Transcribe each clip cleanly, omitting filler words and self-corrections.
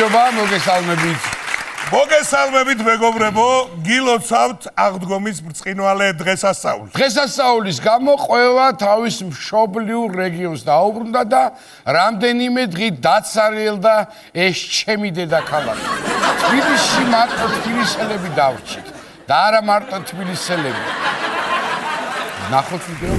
გამარჯობა, მოგესალმებით. მოგესალმებით მეგობრებო, გილოცავთ აღდგომის ბრწყინვალე დღესასწაულს. დღესასწაულის გამო ყველა თავის მშობლიურ რეგიონს დაუბრუნდა და რამდენიმე დღით დაცარიელდა ეს ჩემი დედაქალაქი. თბილისში მარტო თბილისელები დავრჩით და არა მარტო თბილისელები. ნახოთ ვიდეო.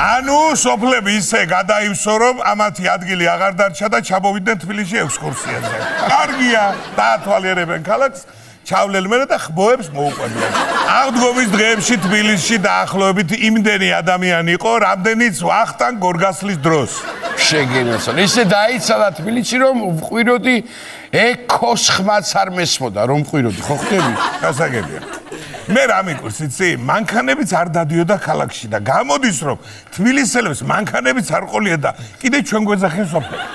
ანუ სოფლები ისე გადაივსო, რომ ამათი ადგილი აღარ დარჩა და ჩამოვიდნენ თბილისში ექსკურსიაზე. კარგია, დაათვალიერებენ ქალაქს, ჩავლელმენ და ხბოებს მოუყვებიან. აღდგომის დღეებში თბილისში დაახლოებით იმდენი ადამიანი იყო, რამდენიც ვახტანგ გორგასლის დროს. შეგენოსან, ისე დაიცალა თბილისში, რომ ვყვიროდი ეკოს ხმაც არ მესმოდა, რომ ვყვიროდი, ხო ხდები? გასაგებია. მე რა მიყვარს, იცი, მანქანებიც არ დადიოდა ქალაქში და გამოდის, რომ თბილისელებს მანქანებიც არ ყოლია და კიდე ჩვენ გვეძახენ სოფლები.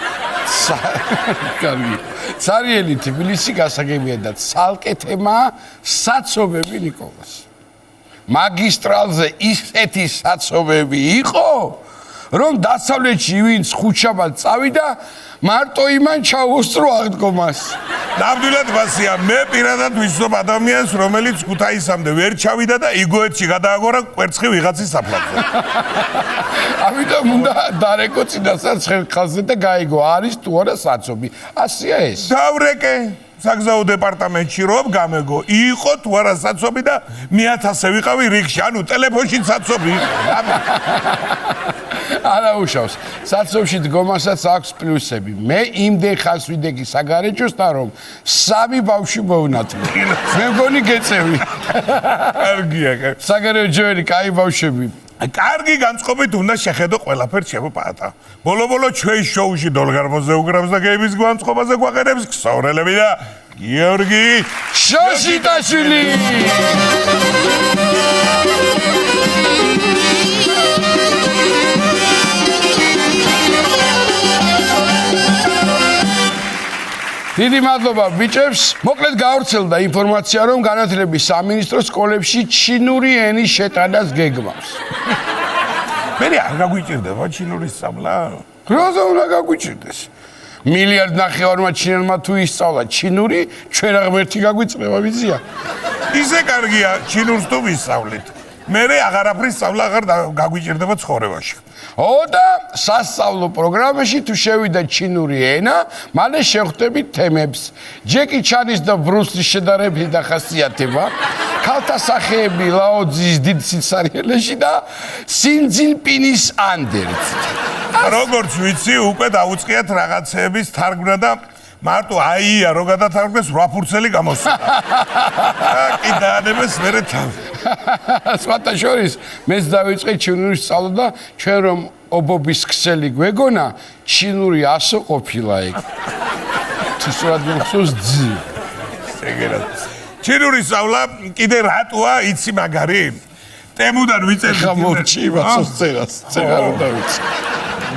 კარგი. ცარიელი თბილისი გასაგებია და ცალკე თემაა საცობები ნიკოლას. მაგისტრალზე ისეთი საცობები იყო, რომ დასავლეთში ვინც ხუთშაბათ წავიდა, მარტო იმან ჩაუსწრო აღდგომას. ნამდვილად მასია, მე პირადად ვიცნობ ადამიანს, რომელიც ქუთაისამდე ვერ ჩავიდა და იგოეთში გადააგორა კვერცხი ვიღაცის საფლავზე. ამიტომ უნდა დარეკო წინასწარ ხალხზე და გაიგო, არის თუ არა საცობი. ასია ეს. დავრეკე საგზაო დეპარტამენტში რომ გამეგო, იყო თუ არა საცობი და მე 1000-ზე ვიყავი რიგში, ანუ ტელეფონში საცობი იყო. არა უშავს. საცობში დგომასაც აქვს პლუსები. მე იმდენ ხანს ვიდექი საგარეჯოსთან, რომ 3 ბავშვი მოვნათლე. მე მგონი გეწევი. კარგია. საგარეჯოები, კაი ბავშვები. კარგი განწყობით უნდა შეხედო ყველაფერს შემოპატა. ბოლო-ბოლო ჩვენ შოუში დოლგარბოზე უგრავს და გეიმის განწყობაზე გვაყენებს ქსოვრელები და გიორგი შოშიტაშვილი. დიდი მადლობა ბიჭებს. მოკლედ გავრცელდა ინფორმაცია, რომ განათლების სამინისტრო სკოლებში ჩინური ენის შეტანას გეგმავს. მე არ გაგვიჭირდება ჩინური სწავლა? როცა უნდა გაგვიჭირდეს? 1,5 მილიარდმა ჩინელმა თუ ისწავლა ჩინური, ჩვენ აღმერთი გაგვიწრება ვიცია. ისე კარგია, ჩინურს თუ ვისწავლით. მე აღარაფრის სწავლა აღარ გაგვიჭირდება ცხოვრებაში. და სასწავლო პროგრამაში თუ შევიდა ჩინური ენა, მალე შევხვდებით თემებს. ჯეკი ჩანის და ბრუსლის შედარებით დახასიათება, ქალთა სახეები ლაოძის დიდ სიცარიელეში და სინძილპინის ანდერც. როგორც ვიცი, უკვე დაუწყიათ რაღაცეების თარგმნა და მარტო აია რო გადათარგმნეს 8 ფურცელი გამოსულა. კი დაანებეს მერე თავი. სხვათა შორის, მეც დავიწყე ჩინური სწავლა და ჩვენ რომ ობობის ქსელი გვეგონა, ჩინური ასო ყოფილა ეგ. თისურად მახსოვს ძი. ეგერად. ჩინური სწავლა კიდე რატოა იცი მაგარი? ტემუდან ვიწერდი. გამორჩი მასოს წერას, წერა რომ დავიცი.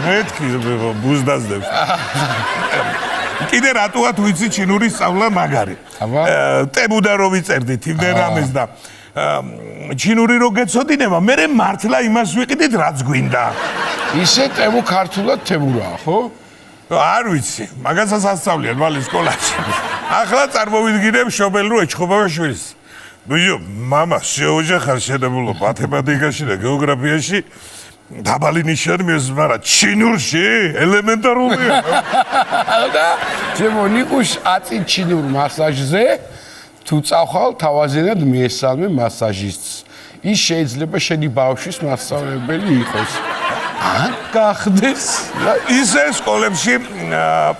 მეთქი ბუზდაზდებს. კიდე რატოა თუ იცი ჩინური სწავლა მაგარი? ტემუდან რომ ვიწერდით იმდენ რამეს და ჩინური რო გეცოდინება, მე მართლა იმას ვიყიდით, რაც გვინდა. ისე ტემუ ქართულად თემურაა, ხო? არ ვიცი, მაგასაც ასწავლიან მალე სკოლაში. ახლა წარმოვიდგინე მშობელ რო ეჩხუბება შვილს. ბიჭო, მამა, შეოჯახარ შედებულო მათემატიკაში და გეოგრაფიაში. დაბალი ნიშანი მის, მაგრამ ჩინურში ელემენტარულია. და ჩემო ნიკუშ აწი ჩინურ მასაჟზე თუ წავხვალ თავაზიანად მიესალმე მასაჟისტს. ის შეიძლება შენი ბავშვის მასწავლებელი იყოს. ან გახდეს ისე სკოლებში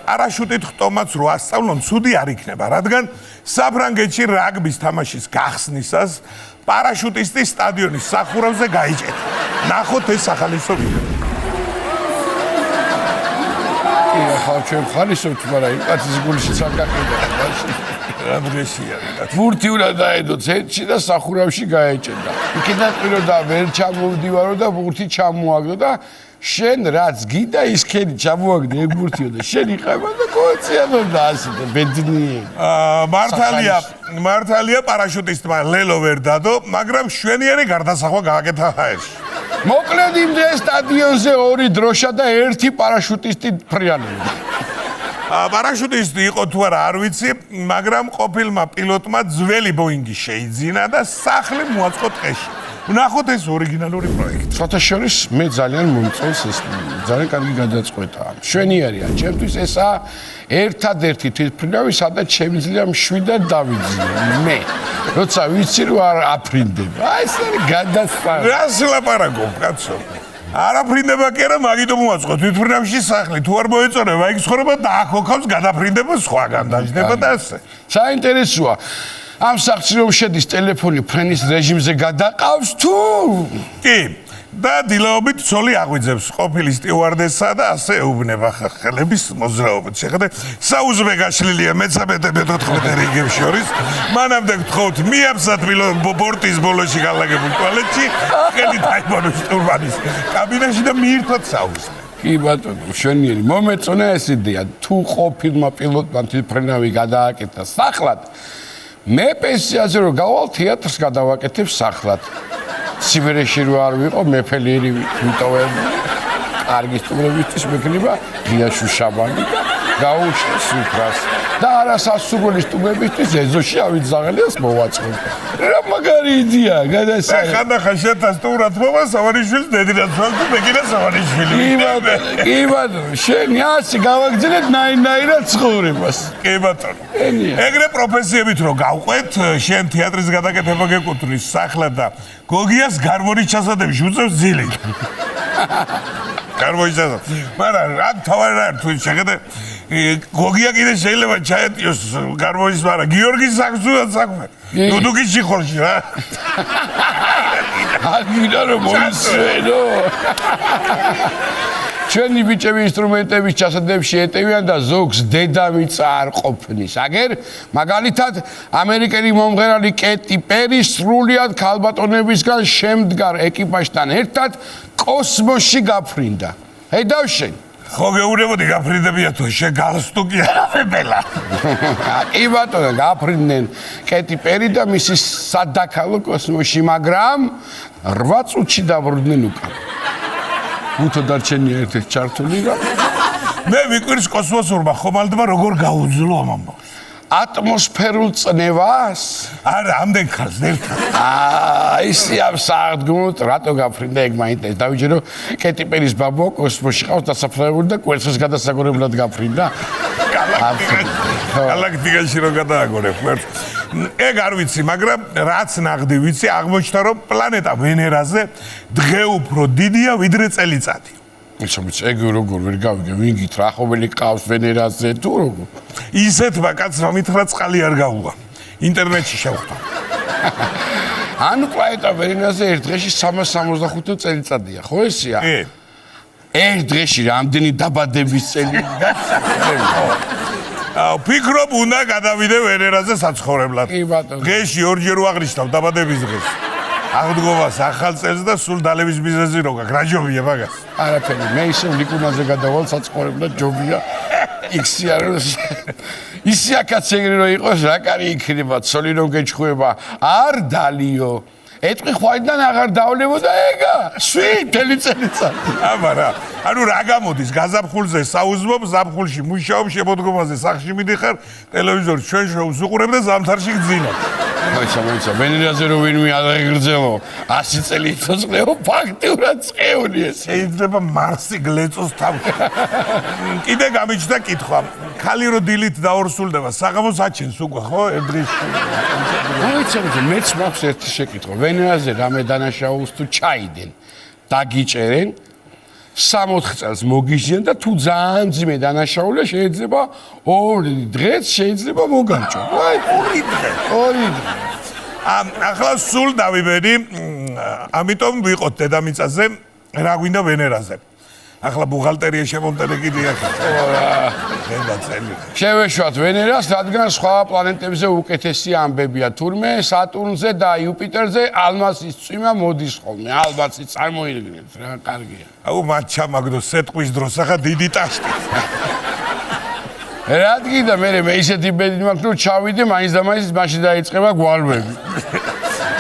პარაშუტით ხტომაც რო ასწავლონ, ცუდი არ იქნება, რადგან საფრანგეთში რაგბის თამაშის გახსნისას პარაშუტისტი სტადიონის სახურავზე გაიჭედა. ნახოთ ეს ახალისო ვიდეო. ახლა ჩვენ ხალისობთ, მაგრამ იმ კაცის გულში ცალკაკიდა. რა დღესია. ბურთი უნდა დაედო ცენტრში და სახურავში გაეჭედა. იქიდან ყიროდა ვერ ჩამოვდივარო და ბურთი ჩამოაგდო და შენ რაც გიდა ის ქენი ჩამოაგდე ეგ ბურთიო და შენ იყება და კოციადო და ასე და ბედნიერი. მართალია პარაშუტისტმა ლელო ვერ დადო, მაგრამ შვენიერი გარდასახვა გააკეთა ჰაერში. მოკლედ იმ დღეს სტადიონზე 2 დროშა და 1 პარაშუტისტი ფრიალობდა. პარაშუტისტი იყო თუ არა არ ვიცი, მაგრამ ყოფილმა პილოტმა ძველი ბოინგი შეიძინა და სახლი მოაწყო ტყეში. ვნახოთ ეს ორიგინალური პროექტი. შოთაშორის მე ძალიან მომწონს ეს ძალიან კარგი გადაწყვეტაა. მშვენიერია, ჩემთვის ესაა ერთადერთი თვითმფრინავი, სადაც შემიძლია მშვიდად დავიძინო მე. როცა ვიცი რომ არ აფრინდება. აი ეს არის გადასწრა. რას ლაპარაკობ, კაცო? არ აფრინდება კი არა, მაგიტომ მოაწყო თვითმფრინავში სახლი. თუ არ მოეწონება იქ ცხოვრება და აქ ოქავს გადაფრინდება სხვაგან დაждდება და ასე. საინტერესოა. ამ სახლში რომ შედის ტელეფონი ფრენის რეჟიმზე გადაყავს თუ? კი. და დილაობით ცოლი აღვიძებს ყოფილი სტიუარდესა და ასე ეუბნება ხელების მოძრაობით. შეხედე, საუზმე გაშლილია მე-14 რიგებს შორის. მანამდე გთხოვთ მიაბსათ ბორტის ბოლოში გალაგებულ ტუალეტში, ხელით აიბანოს შტურმანის კაბინაში და მიირთოთ საუზმე. კი ბატონო, მშვენიერი. მომეწონა ეს იდეა. თუ ყოფილმა პილოტმა თვითმფრინავი გადააკეთა სახლად, მე პენსიაზე რომ გავალ თეატრს გადავაკეთებ სახლად. სიბერეში რო არ ვიყო მეფელიერი ვიტოვებ. კარგი სტუმრებისთვის მექნება ღია შუშაბანი და გაუშვი სუფრას. და არასასურველი სტუმრებისთვის ეზოში ავიძაღელეს მოვაწყობ. რა მაგარი იდეა, გადასაი. ხანდახან შეთა სტუმრად მოვა სავარიშვილს დედიდაც ვარ და მეკიდა სავარიშვილი. კი ბატონო, შენი ასე გავაგზავნეთ ნაირად ცხოვრებას. კი ბატონო. ეგრე პროფესიებით რო გავყვეთ, შენ თეატრის გადაკეთება გეკუთვნის სახლად და გოგიას გარმონის ჩასადებში უწევს ძილი. გარმონის ჩასადები. მაგრამ რა თავი რა თუ შეხედე გოგია კიდე შეიძლება ჩაეტიოს გარმონის, მაგრამ გიორგის საქმეა საქმე. დუდუკის შიხორში რა. აგიდა რომ მოისვენო. ჩვენი ბიჭები ინსტრუმენტების ჩასადებში ეტევიან და ზოგს დედამიწა არ ყოფნის. აგერ მაგალითად ამერიკელი მომღერალი კეტი პერი სრულიად ქალბატონებისგან შემდგარ ეკიპაჟთან ერთად კოსმოსში გაფრინდა. ჰედავშენ ხო გეუბნებოდი გაფრინდებია თუ შენ გალსტუკი არაფერა. კი ბატონო, გაფრინდნენ კეტი პერი და მისი სადაქალო კოსმოსში, მაგრამ 8 წუთში დაბრუნდნენ უკან. უთო დარჩენია ერთ-ერთი ჩართული და მე ვიკვირს კოსმოსურმა ხომალდმა როგორ გაუძლო ამ ამბავს. ატმოსფერულ წნევას? არა, ამდენ ხალხს ერთად. ისი ამ სადგმოთ რატო გაფრინდა ეგ მაინტერესებს. დავიჯერო კეტი პერის ბაბო კოსმოსში ყავს დასაფლავებული და კვერცხს გადასაგორებლად გაფრინდა. გალაქტიკაში რო გადააგორებ კვერცხს. ეგ არ ვიცი, მაგრამ რაც ნახდი ვიცი, აღმოჩნდა რომ პლანეტა ვენერაზე დღე უფრო დიდია ვიდრე წელიწადი. ისიც ეგ როგორ ვერ გავიგე, ვინ გითხრა ახობელი ყავს ვენერაზე თუ როგორ? ისეთმა კაცმა მითხრა წყალი არ გაუღა. ინტერნეტში შევხვდა. ანუ პლანეტა ვენერაზე ერთ დღეში 365 წელიწადია, ხო ესეა? კი. ერთ დღეში რამდენი დაბადების წელი ფიქრობ უნდა გადავიდე ვენერაზე საცხოვრებლად. კი ბატონო. დღეში ორჯერ ვაღრიშთავ დაბადების დღეს. აღდგომას ახალ წელს და სულ დალევის მიზეზი რო გაქვს. რა ჯობია მაგას? არაფერი, მე ისე ლიკუნაზე გადავალ საცხოვრებლად ჯობია. იქსი არ ისი აქაც ეგრე რო იყოს, რა კარი იქნება, ცოლი რომ გეჩხუება, არ დალიო. ეტყვი ხვაიდან აღარ დავლებოდა ეგა. შვიდ წელიწადი. აბარა, ანუ რა გამოდის? გაზაფხულზე საუზმობ, ზაფხულში მუშაობ, შემოდგომაზე სახლში მიდიხარ, ტელევიზორს ჩვენ შოუს უყურებ და ზამთარში გძინობ. მოიცა, ვენერაზე რო ვინმე არ აღგრძელო, 100 წელი იწოწყლეო, ფაქტიურად წეული ეს. შეიძლება მარსი გლეწოს თავში. კიდე გამიჩნდა კითხვა. ხალი რო დილით დაორსულდება, საღამოს აჩენს უკვე, ხო? ერთ დღეში. მოიცა, მეც მაქვს ერთი შეკითხვა. ვენერაზე რამე დანაშაულს თუ ჩაიდენ, დაგიჭერენ 3-4 წელს მოგიჟიან და თუ ძალიან ძიმე დანაშაულია შეიძლება 2 დღეც შეიძლება მოგარჩო. აი, 2 დღე. ახლა სულ დავიბედი, ამიტომ ვიყოთ დედამიწაზე, რა გვინდა ვენერაზე. ახლა ბუღალტერია შემომტანე კიდია. შევეშვათ ვენერას, რადგან სხვა პლანეტებზე უკეთესი ამბებია. თურმე სატურნზე და იუპიტერზე ალმასის წვიმა მოდის ხოლმე. ალბათ წარმოიდგინეთ, რა კარგია. აუ მათ ჩამაგდო სეტყვის დროს, ახლა დიდი ტაშტი. რადგან და მე ისეთი ბედი მაქვს, რომ ჩავიდე, მაინც და მაინც მაშინ დაიწყება გვალვები.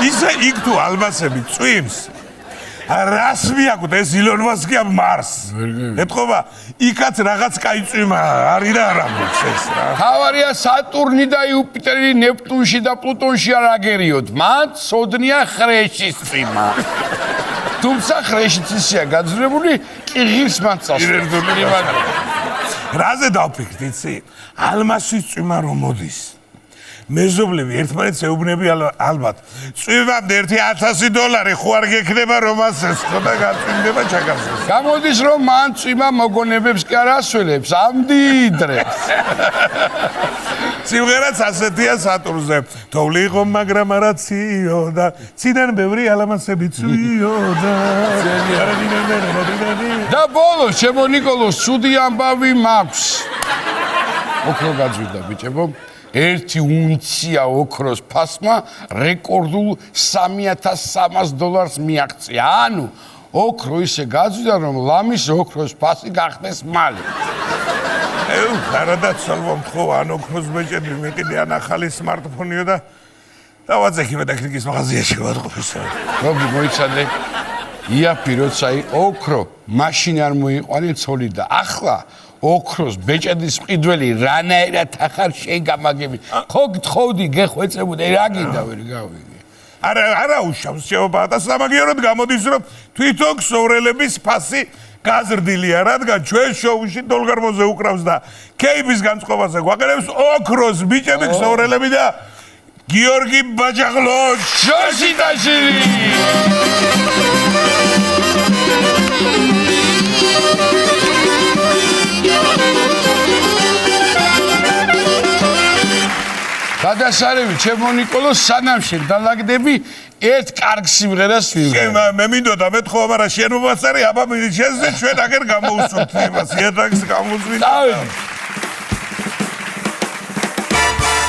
ისე იქ თუ ალმასები წვიმს, რას მიაკვთ ეს ილონ მასკი მარს ეთქობა იქაც რაღაც კაი წვიმა არის და არა მოხს ეს რა თავარია სატურნი და იუპიტერი ნეპტუნში და პლუტონში არ აგერიოთ მან სოდნია ხრეშის წვიმა თუმცა ხრეშიც ისეა გაძვრებული კიღის მაცავს რაზე დავფიქრდი იცი ალმასის წვიმა რომ მოდის მეზობლები ერთმანეთს ეუბნები ალბათ წვიმამდე $1000 ხო არ გექნება რომ ასეს ხო და გაწვიმდება ჩაკარსეს გამოდის რომ მან წვიმა მოგონებებს კი არ ასველებს ამდიდრებს სიმღერაც ასეთია სატურნზე თოვლი იყო მაგრამ არა ციო და ციდან ბევრი ალამასები წვიოდა და ბოლოს ჩემო ნიკოლოს ცუდი ამბავი მაქვს ოქრო გაძვირდა ბიჭებო ერთი უნცია ოქროს ფასმა რეკორდულ $3300 მიაღწია. ანუ ოქრო ისე გაძვირდა რომ ლამის ოქროს ფასი გახდეს მალე. არადა ცალვამთხოვა ან ოქროს ბეჭედი მე კიდე ან ახალი სმარტფონიო და დავაძექი მეტექნიკის მაღაზიაში ვატყობისა. როგორ მოიცადე? იაფი როცა ოქრო მაშინ არ მოიყვანე ცოლი და ახლა ოქროს ბეჭედის მყიდველი რანაირად ახარ შენ გამაგები ხო გთხოვდი გეხვეწებოდი რა გინდა ვერ გავიგე არა უშავს შეობა და სამაგიეროდ გამოდის რომ თვითონ ქსოვრელების ფასი გაზრდილია რადგან ჩვენ შოუში დოლგარმოზე უკრავს და კეიბის განწყობაზე გვაყენებს ოქროს ბიჭები ქსოვრელები და გიორგი ბაჯაღლო შოშიტაშვილი გადასარევი ჩემო ნიკოლო სანამ შენ დალაგდები ერთ კარგ სიმღერას ვიღებ. მე მინდოდა მეთქვა მაგრამ შენ მომასწარი აბა შენზე ჩვენ აგერ გამოუსვამთ იმას იადაგს გამოსვით.